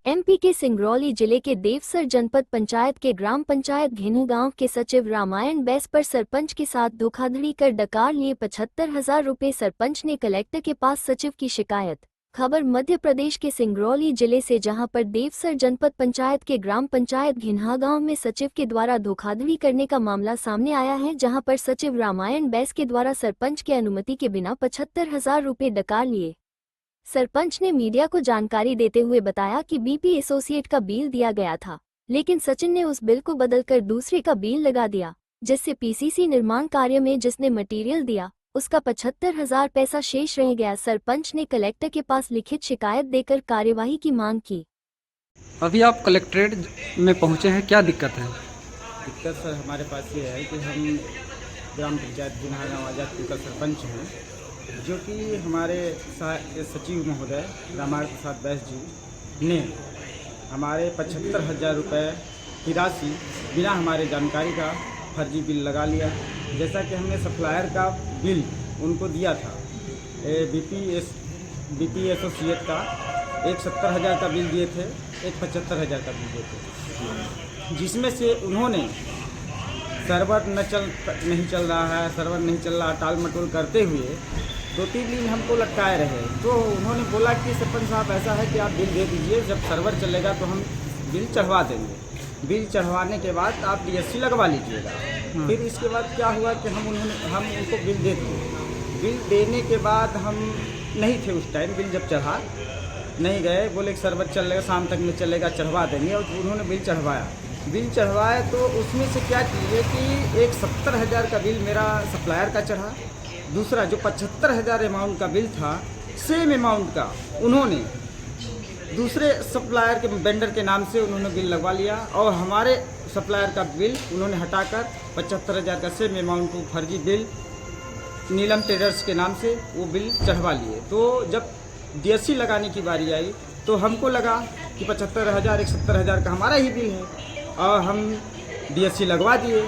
MP के सिंगरौली जिले के देवसर जनपद पंचायत के ग्राम पंचायत घेनू गांव के सचिव रामायण बैस पर सरपंच के साथ धोखाधड़ी कर डकार लिए 75,000 रुपए। सरपंच ने कलेक्टर के पास सचिव की शिकायत। खबर मध्य प्रदेश के सिंगरौली जिले से, जहां पर देवसर जनपद पंचायत के ग्राम पंचायत घेनहा गांव में सचिव के द्वारा धोखाधड़ी करने का मामला सामने आया है, जहां पर सचिव रामायण बैस के द्वारा सरपंच की अनुमति के बिना 75,000 रुपए डकार लिए। सरपंच ने मीडिया को जानकारी देते हुए बताया कि बीपी एसोसिएट का बिल दिया गया था, लेकिन सचिन ने उस बिल को बदलकर दूसरे का बिल लगा दिया, जिससे पीसीसी निर्माण कार्य में जिसने मटेरियल दिया उसका 75,000 पैसा शेष रह गया। सरपंच ने कलेक्टर के पास लिखित शिकायत देकर कार्यवाही की मांग की। अभी आप कलेक्ट्रेट में पहुंचे हैं, क्या दिक्कत है? दिक्कत सर हमारे पास ये है कि हम ग्राम पंचायत घेनहा गाँव आजादपुर का सरपंच हैं, जो कि हमारे सचिव महोदय रामायण प्रसाद बैस जी ने हमारे 75,000 रुपये की राशि बिना हमारे जानकारी का फर्जी बिल लगा लिया। जैसा कि हमने सप्लायर का बिल उनको दिया था, बीपी एसोसिएट का एक 70,000 का बिल दिए थे, एक 75,000 का बिल दिए थे, जिसमें से उन्होंने सर्वर नहीं चल रहा है, सर्वर नहीं चल रहा, टाल मटोल करते हुए 2-3 दिन हमको लटकाए रहे। तो उन्होंने बोला कि सरपंच साहब ऐसा है कि आप बिल दे दीजिए, जब सर्वर चलेगा तो हम बिल चढ़वा देंगे। बिल चढ़वाने के बाद आप डीएससी लगवा लीजिएगा। फिर इसके बाद क्या हुआ कि हम उनको बिल दे दिए। बिल देने के बाद हम नहीं थे उस टाइम, बिल जब चढ़ा नहीं गए, बोले कि सर्वर चलेगा, शाम तक में चलेगा, चढ़वा देंगे। और उन्होंने बिल चढ़वाया तो उसमें से क्या किए कि एक 70,000 का बिल मेरा सप्लायर का चढ़ा, दूसरा जो 75,000 अमाउंट का बिल था, सेम अमाउंट का उन्होंने दूसरे सप्लायर के वेंडर के नाम से उन्होंने बिल लगवा लिया, और हमारे सप्लायर का बिल उन्होंने हटाकर 75,000 का सेम अमाउंट को फर्जी बिल नीलम ट्रेडर्स के नाम से वो बिल चढ़वा लिए। तो जब डीएससी लगाने की बारी आई तो हमको लगा कि 75,000 एक 70,000 का हमारा ही बिल है, और हम डीएससी लगवा दिए।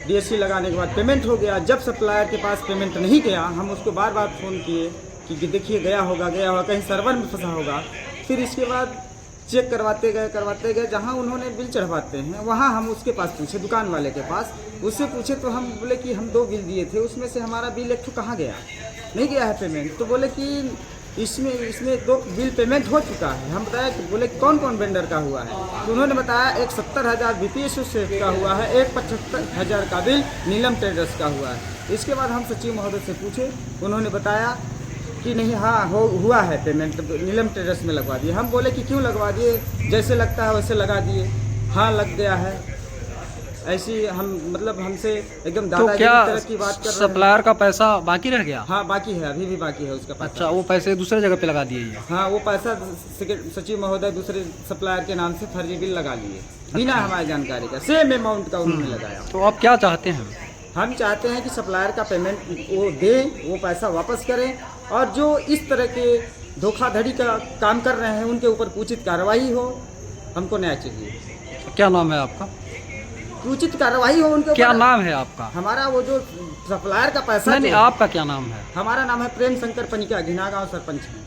डीएससी लगाने के बाद पेमेंट हो गया। जब सप्लायर के पास पेमेंट नहीं गया, हम उसको बार बार फ़ोन किए कि देखिए गया होगा, कहीं सर्वर में फंसा होगा। फिर इसके बाद चेक करवाते गए, जहाँ उन्होंने बिल चढ़वाते हैं वहाँ हम उसके पास पूछे, दुकान वाले के पास, उससे पूछे तो हम बोले कि हम 2 बिल दिए थे, उसमें से हमारा बिल एक कहाँ गया, नहीं गया है पेमेंट। तो बोले कि इसमें 2 बिल पेमेंट हो चुका है। हम बताया कि बोले कौन वेंडर का हुआ है, तो उन्होंने बताया एक 70,000 बीपी एसोसिएट का हुआ है, एक 75,000 का बिल नीलम ट्रेडर्स का हुआ है। इसके बाद हम सचिव महोदय से पूछे, उन्होंने बताया कि नहीं, हाँ हुआ है पेमेंट, नीलम ट्रेडर्स में लगवा दिए। हम बोले कि क्यों लगवा दिए, जैसे लगता है वैसे लगा दिए। हाँ लग गया है, ऐसी हम मतलब हमसे एकदम दादागिरी तरह की बात कर रहे हैं। सप्लायर का पैसा बाकी रह गया? हाँ बाकी है, अभी भी बाकी है उसका पैसा। अच्छा, वो पैसे दूसरे जगह पे लगा दिए? हाँ, वो पैसा सचिव महोदय दूसरे सप्लायर के नाम से फर्जी बिल लगा लिए, बिना हमारी जानकारी का, सेम अमाउंट का उन्होंने लगाया। तो आप क्या चाहते हैं? हम चाहते हैं कि सप्लायर का पेमेंट वो दें, वो पैसा वापस करें, और जो इस तरह के धोखाधड़ी का काम कर रहे हैं उनके ऊपर उचित कार्रवाई हो। हमको न्याय चाहिए। क्या नाम है आपका? उचित कार्रवाई हो उनके ऊपर। क्या नाम है आपका? हमारा वो जो सप्लायर का पैसा नहीं, आपका क्या नाम है? हमारा नाम है प्रेम शंकर पनिका, घेनहा गाँव सरपंच है।